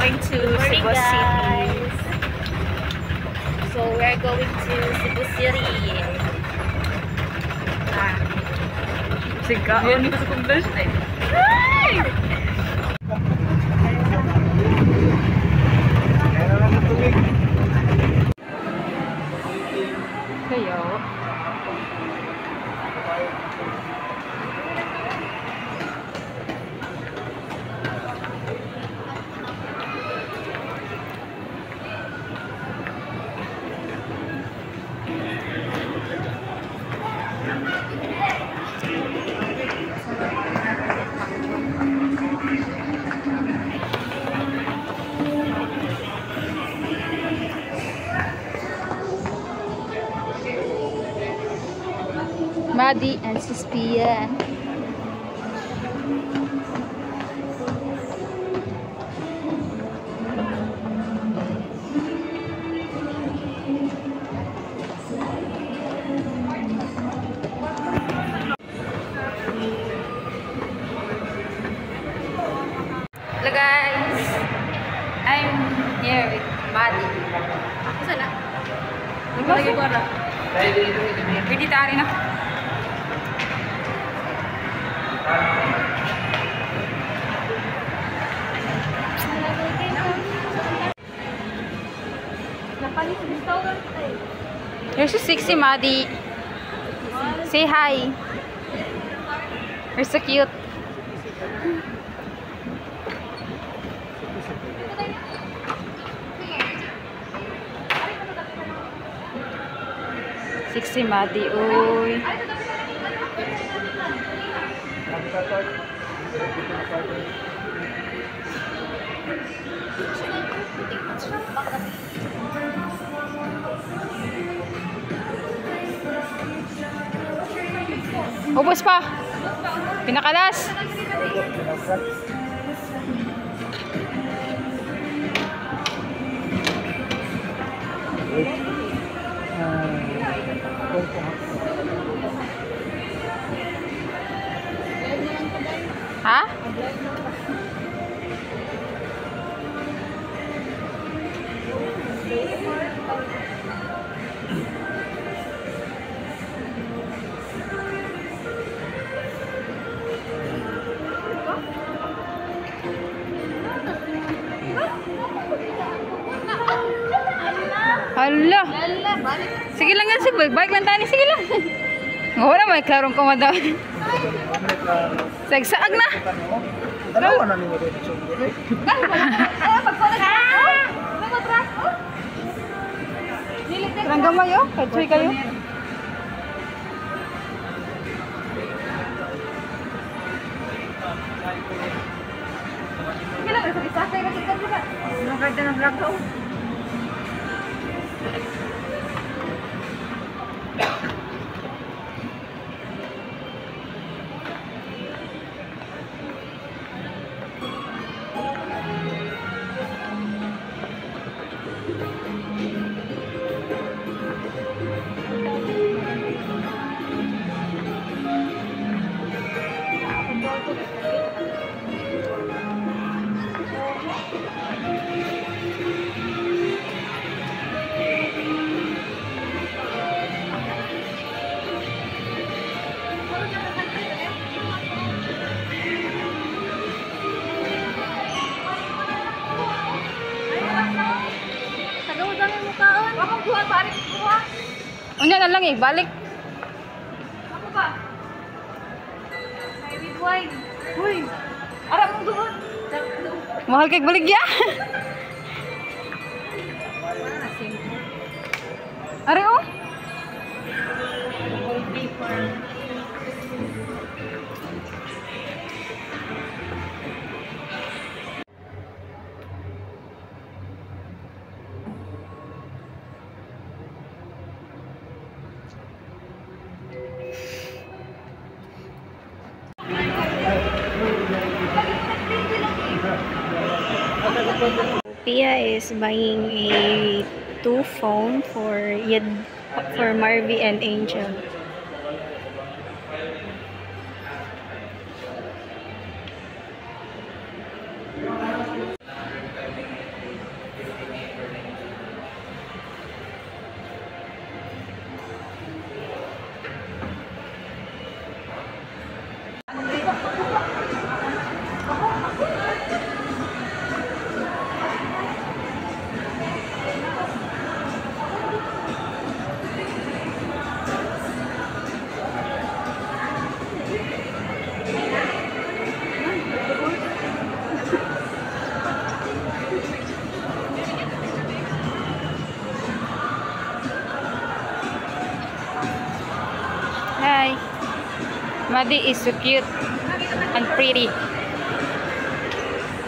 going to Cebu City. So we're going to Cebu City. Siga. Yan dito sa kumbes eh. Kayo. Maddie and Sophia. Hello guys, I'm here with Maddie. Saan na? Naglagay ko na. Vegetarian na. You're so sexy, Maddie. Say hi. You're so cute. Sexy, Maddie. Uy. Ubos pa. Pinakalas. Ha? Hala. Sige lang yan, sige. Balik lang tayo. Sige lang. Wala, may klarong kumadaw. Sagsaag na. Dalawa na nimo dito. Ranggang mayo? Kachoy kayo? Sige lang, isa-isa kayo nakikita diba? Nagagda ng vlog ko. Unya na lang eh, balik. Ako ba? May with wine. Uy! Ara mong doon. Mahal kay baligya. Are oh. Pia is buying a 2 phone for Marvy and Angel. Maddie is so cute and pretty.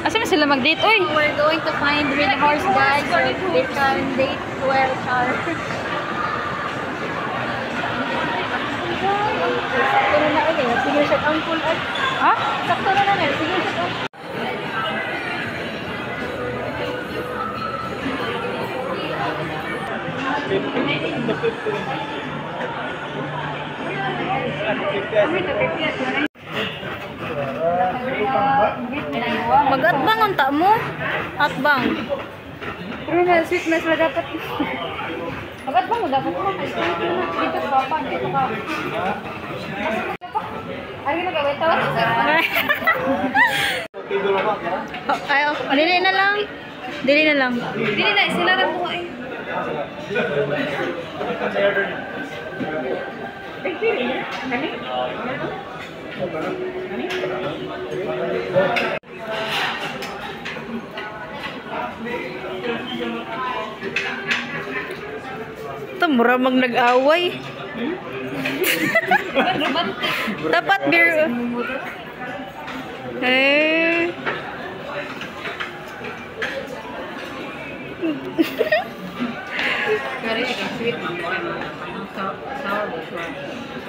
Asa na sila mag-date? Uy! We're going to find with horse guys so they can date well each other. Sakto na na ulit. Sige siya ang full at. Ha? Sakto na na. Sige siya ang. Mag-atbang ang ta mo? Atbang. Pero na sweetness na dapat. Mag-atbang mo dapat mo. Dito sa papa. Dito ka. Ay, nagawin tawag sa Ay, dili na lang. Dili na lang. Dili na, silaran mo eh. Ito, mura mag nag-away. Romantic. Dapat beer. Eh. Kari ka sweet. Sour ba siya?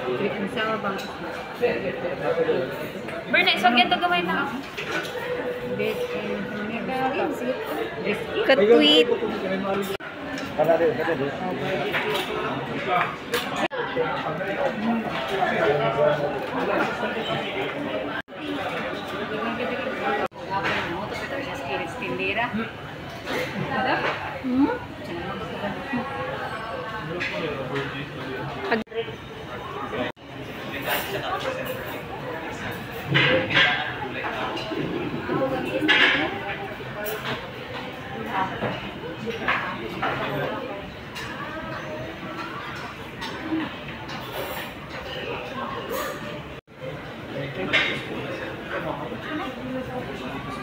Sweet and sour ba? Bernay, so ganito gamay na. Katweet.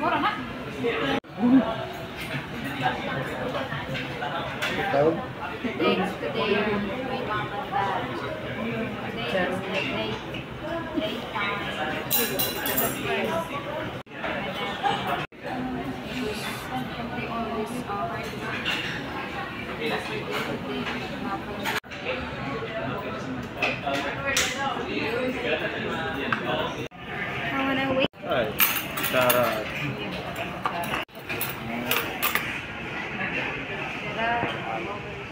Mura na. Today, I wanna wait. Ay, sarap.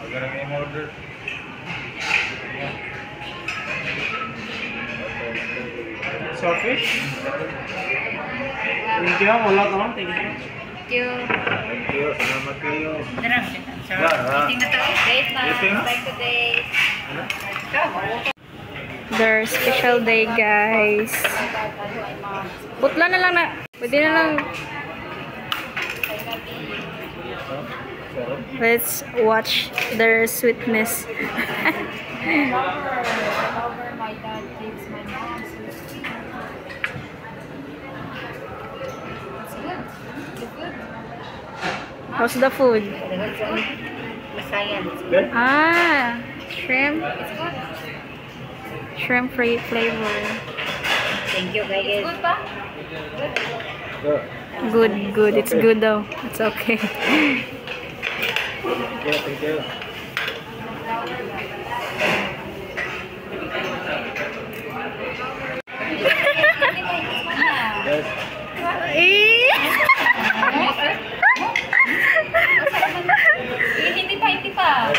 Agar ang order. Surfish? Thank you, wala ka man. Thank you. Thank you. Thank you, salamat kayo. Darang, Sarap. Tingnan tayo. Date na. Dating na? Like today. Their special day, guys. Putla na lang na. Pwede na lang. Let's watch their sweetness. However, my dad gives my mom so sweet. It's good. It's good. How's the food? Masayan. Good? Ah, shrimp. It's good. Shrimp flavor. Thank you, guys. It's good pa? Good. Good, good. It's good though. It's okay. Yeah, thank you. Yes. Eh. Hindi pa, hindi pa.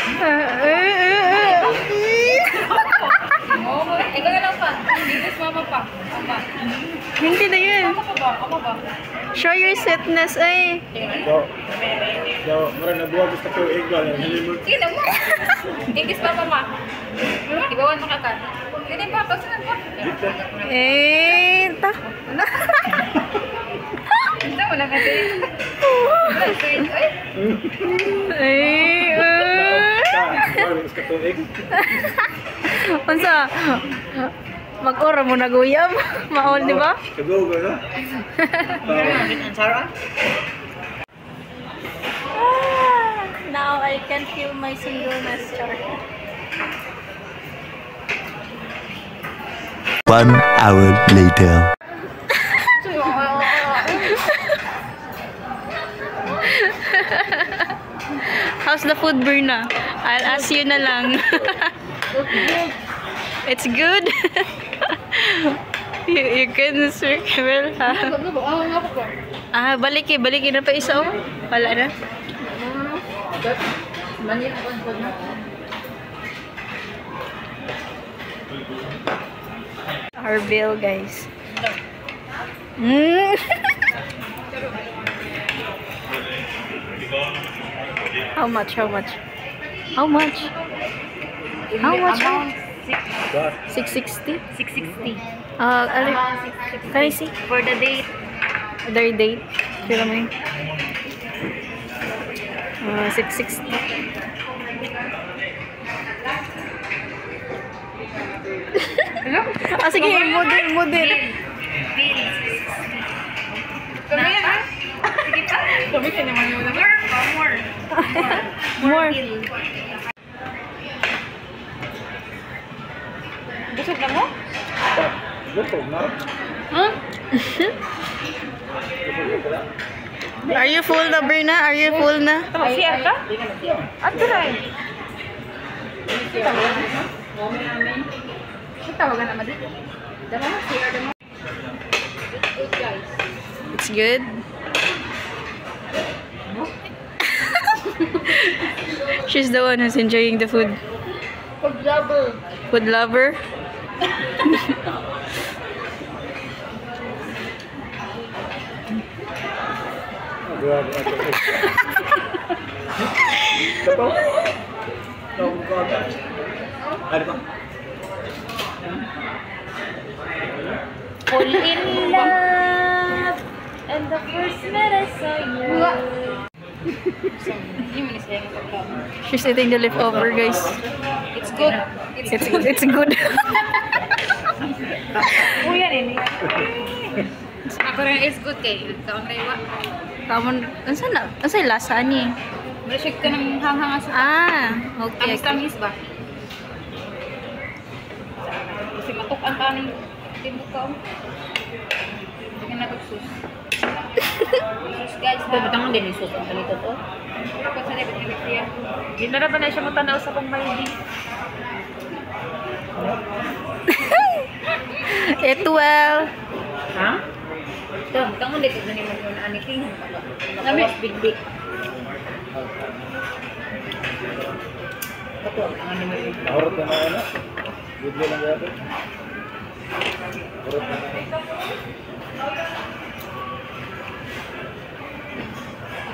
Oh, ikaw na lang pa. Bilis mama pa. Mama. Hindi na yun. Mama pa ba? Mama ba? Show your sweetness, ay. So, mara nabuha gusto ko igwa ng halimut. Sige na mo. Ingis pa pa ma. Ibawan mo ka ka. Hindi pa, pagsanan pa. Eh, ta. Ito mo lang kasi. Sweet. Ay. Eh, Mara gusto ko igwa. unsa? Mag-ora mo naguyam. Maol, di ba? Go, go, no? Now I can feel my singleness, Char. 1 hour later. How's the food, Berna? I'll ask you na lang. It's good? you can speak well, ha? Ah, balik na pa isa, oh. Wala na. Our bill, guys. How much? How much? How much? How much? 660? 660. Can I see? For the date. Their date. Kira mo yun. 660. Ah, sige, model. Kami ka naman yun. More. Busog na mo? Gusto na. Huh? Are you full na, Berna? Are you full na? CR ka? At tuloy. Tawagan naman dito. Dama mo, CR dama. It's good. She's the one who's enjoying the food. Food lover. Food lover? Ano ba? Fall in love. And the first night I saw you. She's eating the leftover, guys. It's good. It's good. Uyan ini. Ako rin is good kay. Kaon kay wa. Kamon, ano na? Ano sa lasa ni? Masig ka ng hanghang sa. Ah, okay. Tamis ba? Kasi matok ang kanin. Timbuk ka. Hindi na sus. Sus guys, butang din yung sus ang kanito to. Ako sa dapat ni Victoria. Di na ba na siya matanaw sa kong maydi? Eat well. Ha? Ito, butang mo dito na ni mo yung aniking. Nakawas big. Ito, ang ano mo yung Nahurot na na ano? Bidlo lang gaya. Nahurot na na.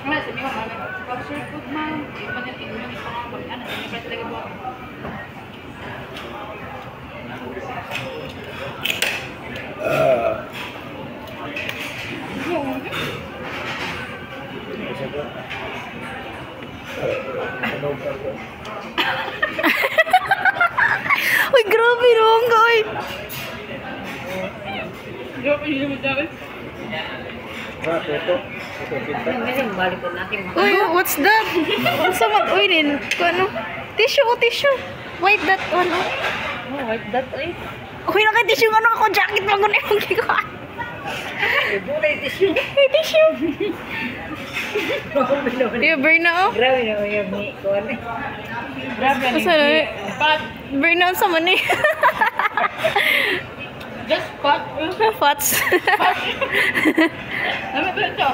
Ano, sabi mo, pag-share food, ma'am. Ito man yung tingnan yung pag-ano. Hindi pa talaga po ako. Isa ba? Ano ba? Uy, grabe naman ka, uy. Grabe yun mo dami. Ito. Kita. Balik ko natin. Uy, what's that? What's that? Uy, din. Ano? Tissue. Wipe that one. Oh, what that is? Uy, naka-tissue nga ako. Jacket lang ko na yung gagawa. Bulay tissue. Tissue. Yung Berna, oh. Grabe na yung ni Kuan. Grabe na. Asa na? Berna, sa man eh. Just pot. Fats. Dami ba ito?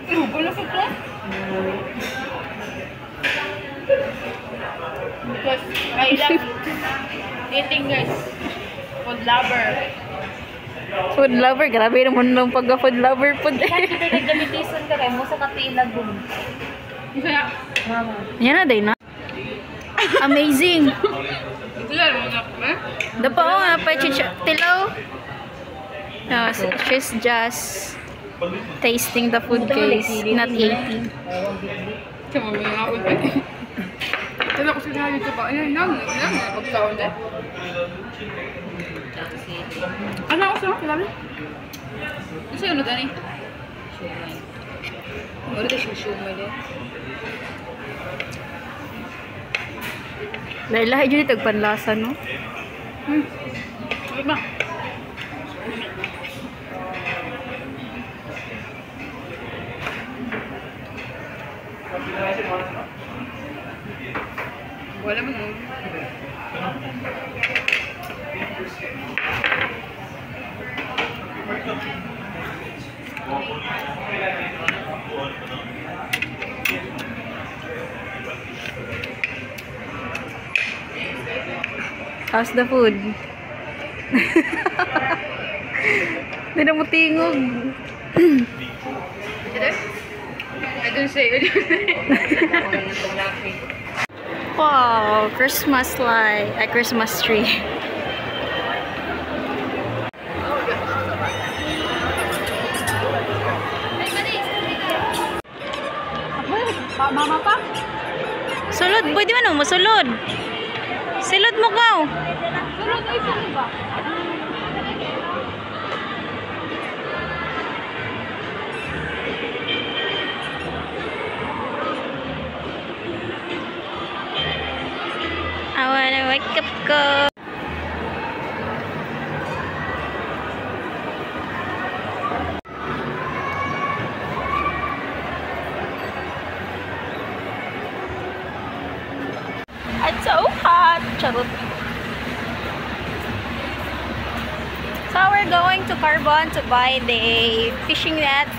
Gulo ko ito. Because I love eating, guys. Food lover. Food lover. Grabe naman ng pagka-food lover po. Kasi pinagdamitisan ka rin mo sa kapilag dun. Isa na. Mama. Yan na, day na. Amazing. Ito yan, mga eh? Dapa ko nga pa tilaw. No, she's just tasting the food, guys. Not eating. Sama mo yung ako. Ito na ko sinabi ito ba? Ayan, pagkaon dyan. Ano ako sa'yo? Kilala? Isa yun, Dani? Shumay. Ano ito siya shumay din? Lahi-lahi dyan itong panlasa, no? Ano ba? Wala mo nun. How's the food? Hindi na mo tingog. I don't say it. Wow, Christmas light, a Christmas tree. Mama pa? Sulod, pwede man mo sulod. Sulod mo ka. Sulod ay saan ba? I wanna wake up ko. It's so hot. Charot. So we're going to Carbon to buy the fishing net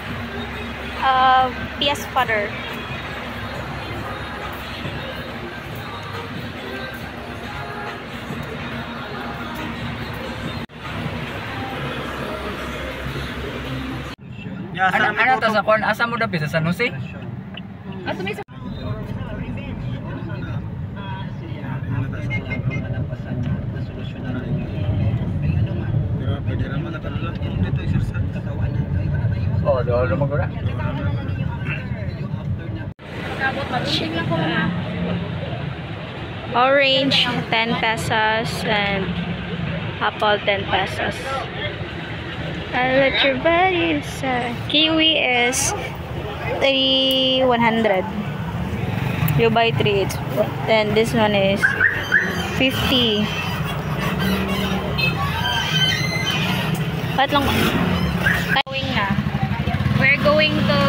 of PS Fodder. Ano to sa kon? Asa mo dapat sa San Jose? Ato may Oh, do mo gura. Orange 10 pesos and apple 10 pesos. I'll let your body decide. Kiwi is 3,100. You buy 3. Then this one is 50. Tatlong going na. We're going to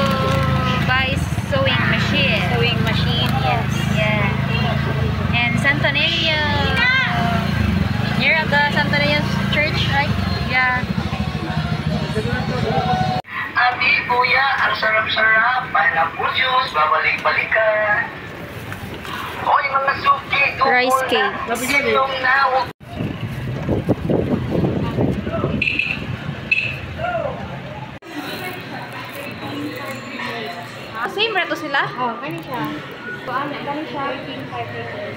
buy sewing machine. Sewing machine, yes. Yeah. And Santo Niño. Near the Santo Niño church, right? Yeah. Abi, kuya, ang sarap-sarap. Pineapple juice, babalik-balikan. Hoy, mga suki, Rice cake. Yung nawag. Same reto sila? Oh, kani siya. Kuan, kani siya 5 pesos.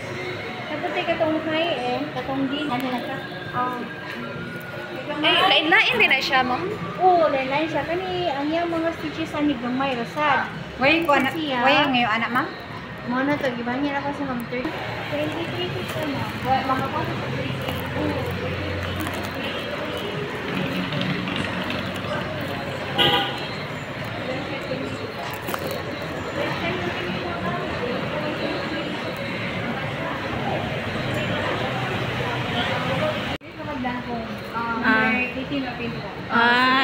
Tapos katong high eh, katong din. Ano na ka? Oh. Lain-lain din na siya, ma'am. Oo, lain siya. Kani, ang iyang mga stitches ani gamay rasad. Way ko anak, Siya. way ngayon anak ma. Mo na to, giban niya ako sa ma'am 30. 23 pesos na. Wa makapasok sa 23.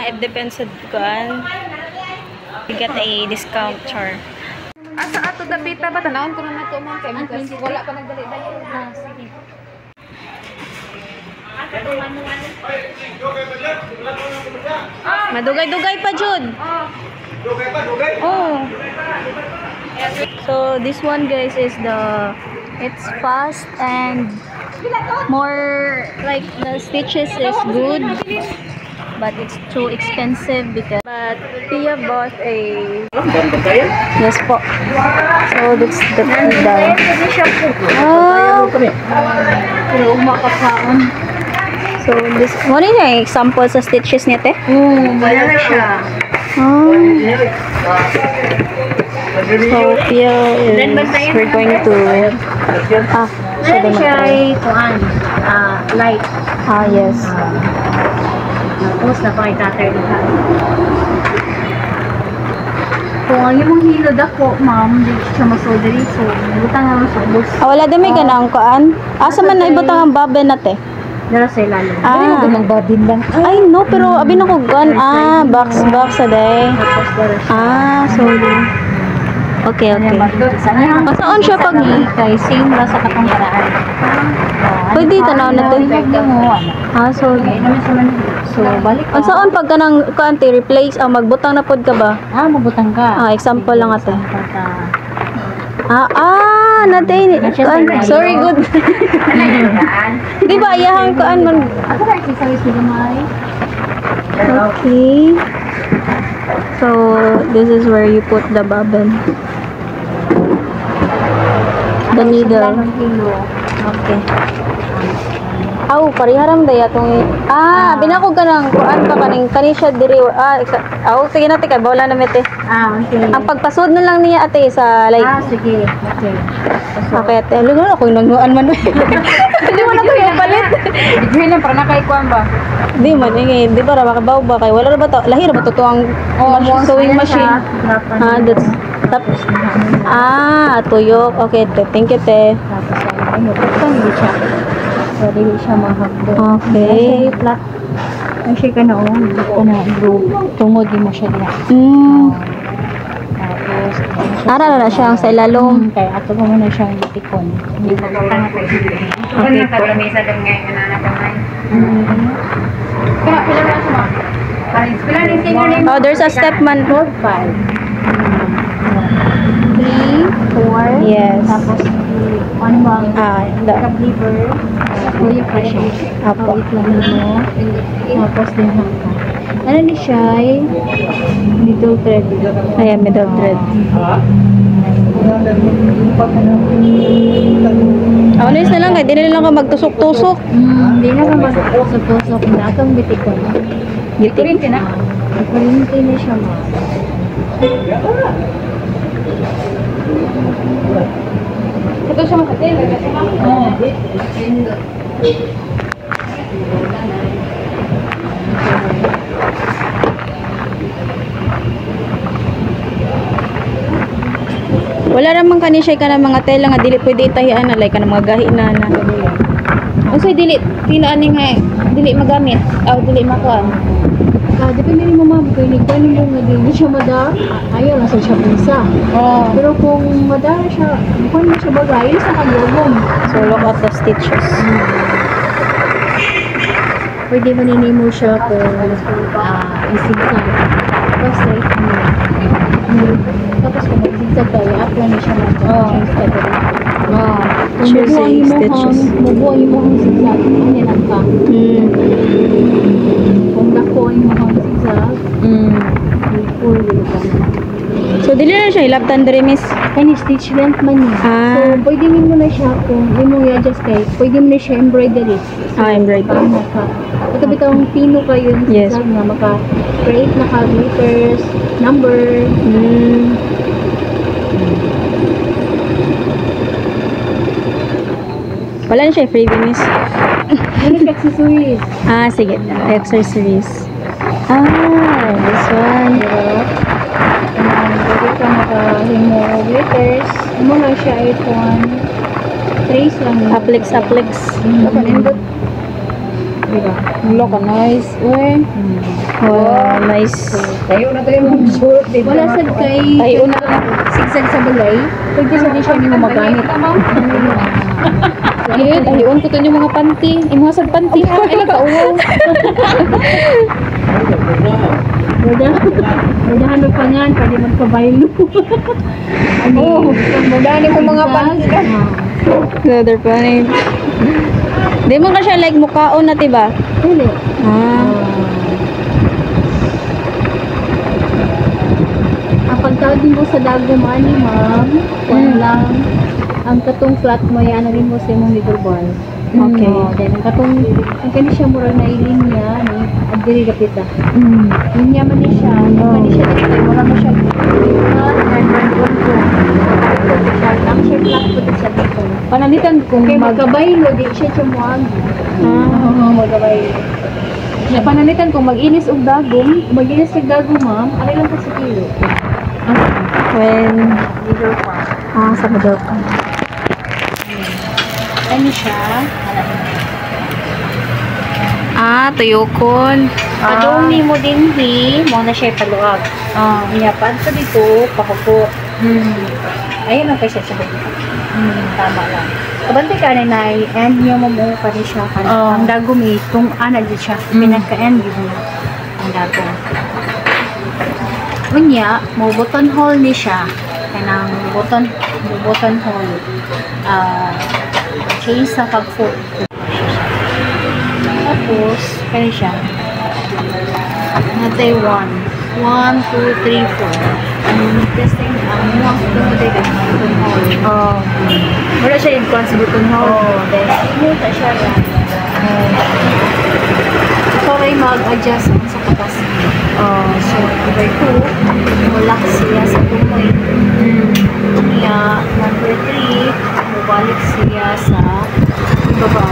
It depends sa dukan. You get a discount char. Asa ato dapita ba tanawon ko na nato ma'am kay kasi wala pa nagdali-dali. Ah, sige. Madugay-dugay pa, Jud. Oh. So this one, guys, is it's fast and more like the stitches is good, but it's too expensive but Tia bought a yes po. So that's the pida. Oh. So this what is yung example sa stitches niya te? Wala na siya. Oh. So Tia is we're going to so Wala siya ay kuan. Light. yes. Tapos na pa itater dito. Kung ang imong hilod ako, ma'am, di siya masodari. So, butang naman sa bus. Wala din may ganang kuan. Asa man na ibutang ang babe na te? Dara sa ilalim. Ah. Magbabin lang. Ay, no, pero abi na ko gan. Ah, box sa day. Tapos dara siya. Ah, sorry. Okay, okay. Saan siya pag... Kay same ra sa katong karaan. Pwede tanaw na to. Ah, sorry. So, balik ka. Ang saan pag ka nang kaante replace, magbutang na pod ka ba? Mabutang ka. Example lang ate. Pagka Natay. Sorry, good. Di ba, iyahang kaan man. ako na exercise ni Gamay. Okay. So, this is where you put the bubble. The needle. Okay. Aw, pariharam day atong binako ka nang kuan ka kaning kani siya diri sige na tika bawala na mete. Okay. Ang pagpasod na lang niya ate sa like. Sige. Okay. Okay, ate. Lugo na ko nangnuan man. Hindi mo na ko yung palit. Bigyan lang para nakaikuan ba? Di man di ba ra makabaw ba kay wala ra ba to lahi ra ba to ang sewing machine. That's tapos tuyok. Okay, te. Thank you, te. Tapos ano, hindi siya. So, hindi siya mahagdo. Okay. Flat. Ay, siya ka na, hindi ka na, tungod, di mo siya diya. Tapos, Ara na siya sa ilalom. kaya ato mo muna siyang itikon. Hindi mo patang ako. Okay po. Kalamisa daw ngayon na nakamay. Kaya pila na sa mga. Pila ni senior name. Oh, there's a step man. 4, 5. 3, 4. Yes. Tapos, ano mo ang The liver, kuya pressure. Apo. Wait lang mo. Tapos din hangka. Ano ni siya ay middle thread. Ayan, middle thread. Honest na lang, di na lang ka magtusok-tusok. Hindi na ka mag-usap-usap na akong bitikon. Kurinti na. Kurinti na siya mo. Ito siya makatil. Wala ramang kani siya ka ng mga tela nga dili pwede itahian na like ka ng mga gahi na. Kasi dili ani nga dili magamit o dili makuan. Depende ni mama, kung hindi mo nga din siya madar, ayaw lang sa siya bisa. Pero kung madar siya, kung mo siya bagay, sa kanyobong. So look at the stitches. Pwede maninimo siya kung isigzag. Tapos like, tapos kung mag-zigzag tayo, apply na siya mag-change ka dito. Kung Choosing stitches. mabuhay mo ang zigzag, ano lang ka. Kung dako yung mga zigzag, full dito ka. So dili na siya ilaptan diri miss. Kani stitch length man niya. So, pwede mo na siya kung hindi mo i-adjust kay, pwede mo na siya embroidery. Embroidery. Tama ka. Ito bitang pino kayo yung Yes. zigzag na maka-create na ka glitters, number. Wala na siya freebie miss. Ano yung accessories? Sige. Accessories. This one. Pwede ka maka-himo glitters. Mo lang siya iPhone. Trace lang. Aplex. Kapag-indot. Diba? Ulo ka nice. Uy. Wow, nice. Tayo na tayo mong short. Wala sad kay sigsag sa balay. Pwede sa di siya hindi mo magamit. Tahiyon ko to yung mga panty. Imuhasag panty ha. Ay, nagkauwaw. Mudahan mo pa nga, pwede magpabaylo. Mudahan mo mga panty ka. Leather panty. Di mo ka siya like mukhaon na tiba? Dili. Ang pagtawag din mo sa dago mani, ma'am, kung lang, ang katong flat mo, yan rin mo sa imong middle bar. Okay. Then, ang katong, ang kani siya mura na ilinya, ni, ang diri kapita. Linya man ni siya, ang kani siya dito, mura mo siya, ang siya flat po siya dito. Panalitan kung Kaya magkabaylo, di siya tumuag. Magkabaylo. Panalitan kung mag-inis og dagom. Magilis sa gago, ma'am. Ano lang po sa kilo? When... Middle part. sa middle part. Ano siya? tuyokon. Padong ni mo din mo na siya paluag. Niya pa sa dito, pakupo. Ayun ang kasi siya. Tama lang. Kabante ka na and niya mo pa rin siya. Ang dagumi, kung di siya. Pinagka-end yun na. Ang dagong. Unya, mo button hole ni siya. Kanang button hole. Change sa pag-foot. Tapos, kaya siya. Natay 1, 2, 3, 4. Ang testing, ang mga tumuday ka sa button hole. Wala siya yung sa button hole. Then, inuta siya yan. Para mag-adjust sa katas niya. So, number 2, mulak siya sa tumoy. Kaya, number 3, mubalik siya sa ibaba.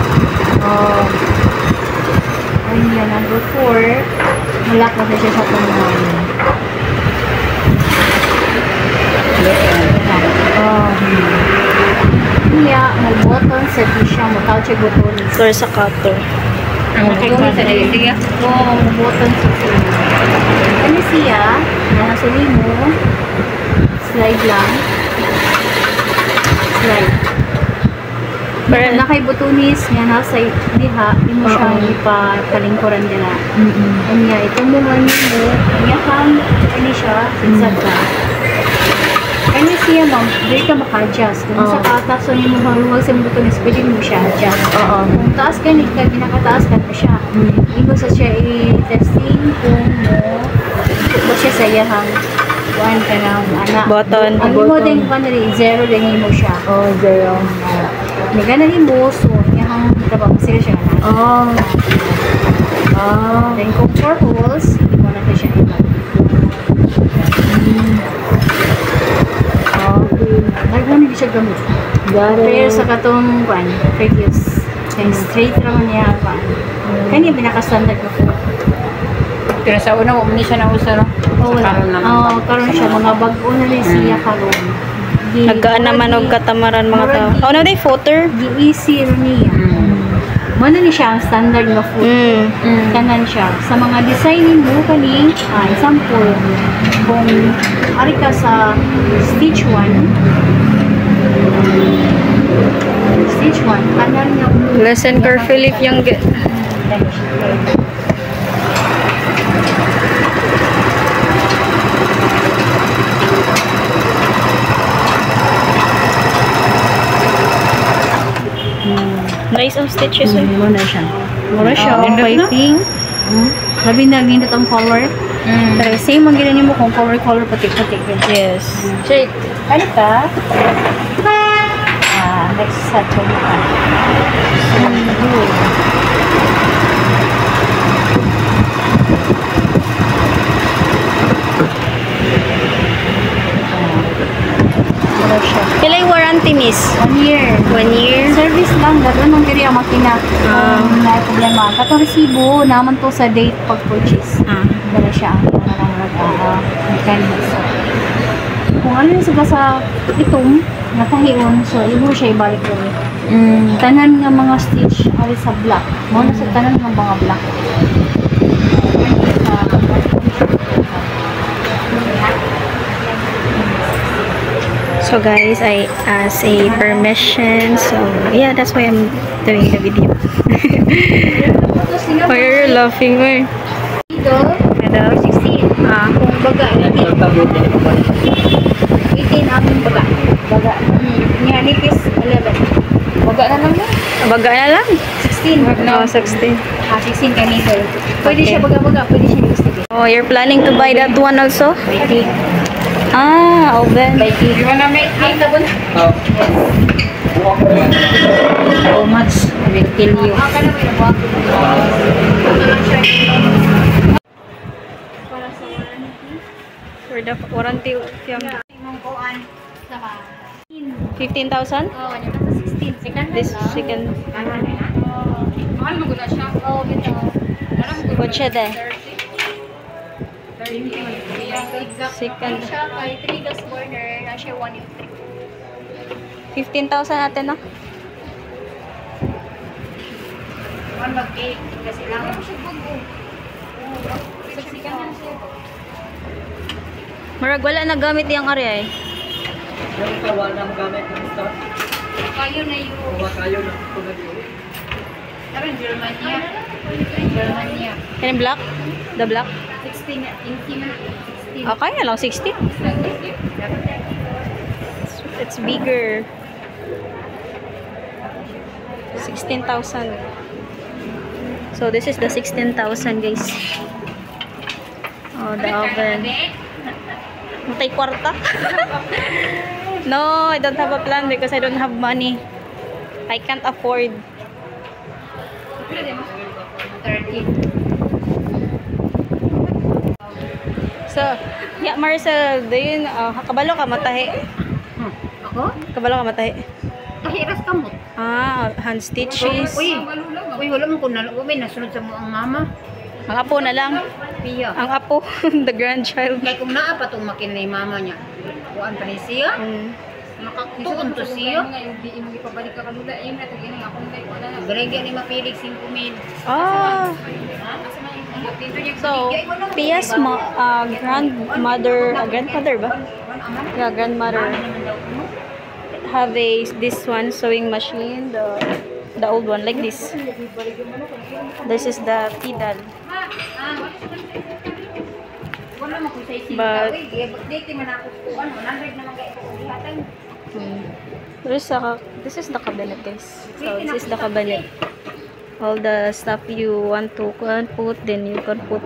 Kaya, number 4, mulak na siya sa tumoy. Kaya, mag-button sa di siya, matawag siya button. Or sa cutter. Ang nakikita sa dito. Oo, button sa tumoy. Ano siya, nakasuli mo, slide lang. Slide. Pero nakaibutunis nga nasa diha, di mo siya ipatalingkuran nila. Kanya, itong naman mo, kanya kang, ano siya, sinsag ka. Ano siya, ma'am, di ka maka-adjust. Kung sa kataso ni mo maruwag sa butunis, pwede mo siya adjust. Kung taas ka, ginakataas ka pa siya. Hindi sa siya i-testing kung mo siya sa iyahang kuhaan ka ng anak. Button. Ang mo din pa na rin, 0 din mo siya. 0. May ganahin mo, so iyahang trabaho sila siya na. Then kung 4 holes, hindi mo na siya iba. Nagmuna hindi siya gamit. Pero sa katong kuhaan, previous, straight naman niya kuhaan. Kanya pinaka-standard na po. Pero sa una, huwag niya siya nausa, no? Karon siya, mga bago na rin siya karon. Nagkaan naman og katamaran mga tao. Oh, no, day footer. Gi-easy rin niya. Mana ni siya ang standard na foot. Kanan siya. Sa mga design mo kani, example, kung ari ka sa stage 1, kanan niya. Listen carefully if yung nice ang stitches eh. Muna siya. Mura siya. Piping. Labi na gindot ang color. Pero same ang ginani mo kung color pati-pati. Yes. Shake. Ano ka? Next set ko ka. Pila yung warranty, miss? 1 year. 1 year? Service lang, gano'n ang diri ang makina. Na problema. Katong resibo, naman to sa date pag-purchase. Dala siya ang mechanics. Kung ano yung sa itong, natahiyon, so ibo siya ibalik rin. Tanan nga mga stitch, ari sa black. Muna sa tanan nga mga black. So guys, I asked a permission. So yeah, that's why I'm doing the video. Why are you laughing? Why? Ito, 16. Kung baga, 18 aming baga. Nga, nipis 11. Baga na lang ba? Baga na lang? 16. No, 16. 16 ka nito. Pwede siya baga-baga, pwede siya gusto. Oh, you're planning to buy that one also? Maybe. Oven. You wanna make sabon? How much? I will kill you. For the warranty of yung 15,000? Oh, yung nasa 16. Second This second. Mahal mo gula siya? Oo, gito. What's siya there? Second. Siya kay 3 gas burner, na siya 1 yung 15,000 natin, no? 1 bag cake. Kasi lang ako siya bago. Saksikan na siya. Marag wala na gamit yung area eh. Yung kawa na magamit ng stock. Kayo na yun. Kawa kayo na tulad yun. Parang Germania. Germania. Yan black? The black? 16 inch na. 16. Okay na lang, 60. It's bigger. 16,000. So this is the 16,000 guys. Oh, the oven. Matay kwarta. No, I don't have a plan because I don't have money. I can't afford. 30. So, yeah, Marcel, do you, kabalo ka matahi? Ako? Kabalo ka matahi? Kahiras ka mo. Hand stitches. Uy, wala mo ko na. Uy, nasunod sa mo ang mama. Ang apo na lang. Pia. Ang apo, the grandchild. Kaya kung naa pa itong makina ni mama niya, kuhaan pa ni siya. Makaktuon to siya. Grega ni mapilig 5,000. Ah, so, Pia's grandmother ba? Yeah, grandmother have this one sewing machine, the old one like this. This is the pedal. But this is the cabinet guys. So this is the cabinet. All the stuff you want to put, then you can put.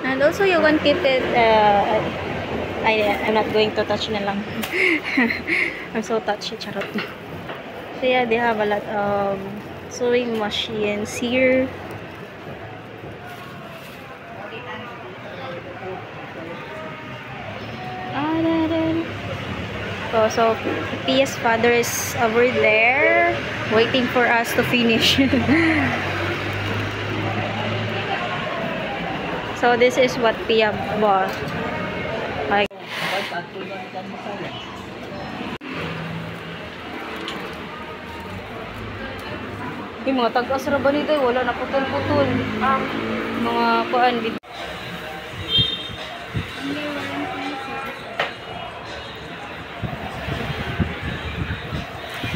And also you can keep it, I'm not going to touch na lang. I'm so touchy, charot. So yeah, they have a lot of sewing machines here. So Pia's father is over there waiting for us to finish. So this is what Pia bought. Like yung mga tag-asra ba nito, wala na putol-putol. Mga kuan dito.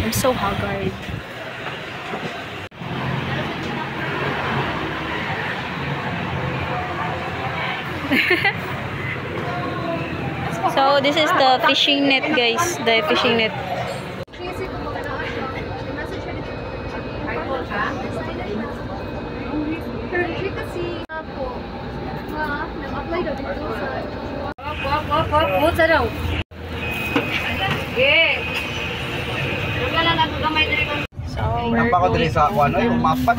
I'm so haggard. So this is the fishing net guys, the fishing net. So Nang pa ko diri sa ano yung mapan.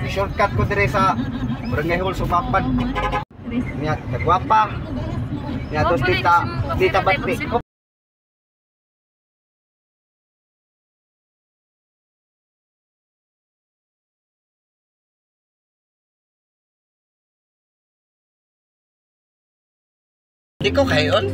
I-shortcut ko diri sa Barangay Hall sa mapan. Niya kagwapa. Niya tos tita Batri. Di ko kayon.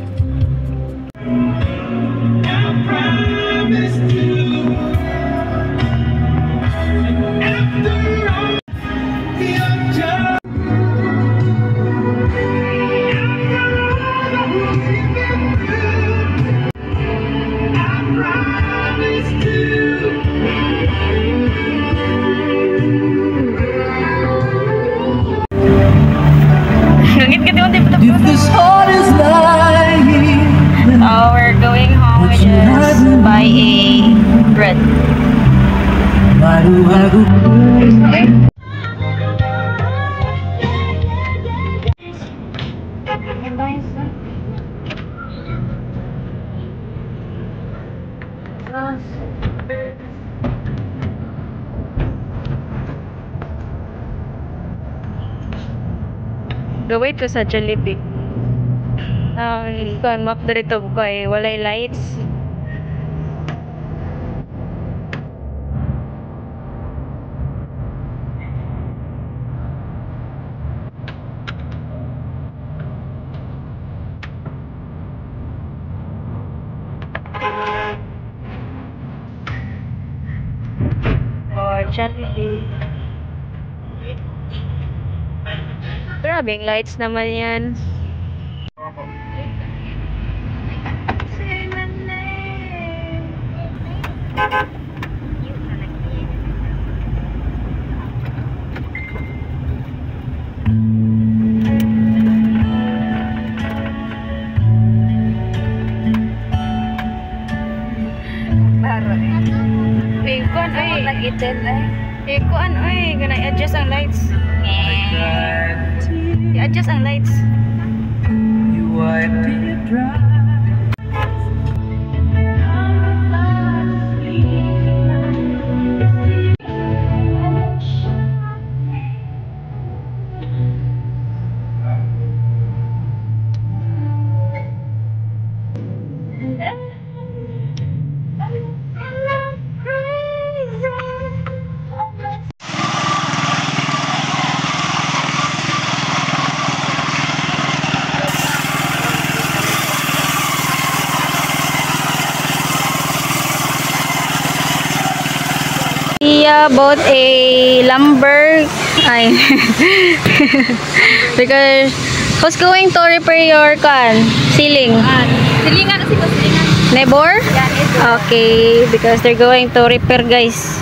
We're going home. We just buy a bread. Gawait ko sa Jollibee. Kuan map dito kay walay lights. Jollibee. Grabing lights naman yan. Kuan ay nagitin ay. Kuan ay gonna adjust ang lights. I-adjust ang lights. He bought a lumber. Ay. Because who's going to repair your ceiling? Silingan na sila, silingan. Neighbor? Yan, ito. Okay, because they're going to repair, guys.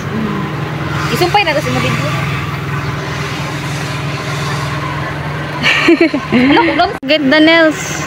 Isumpay na to si Madigo. Get the nails.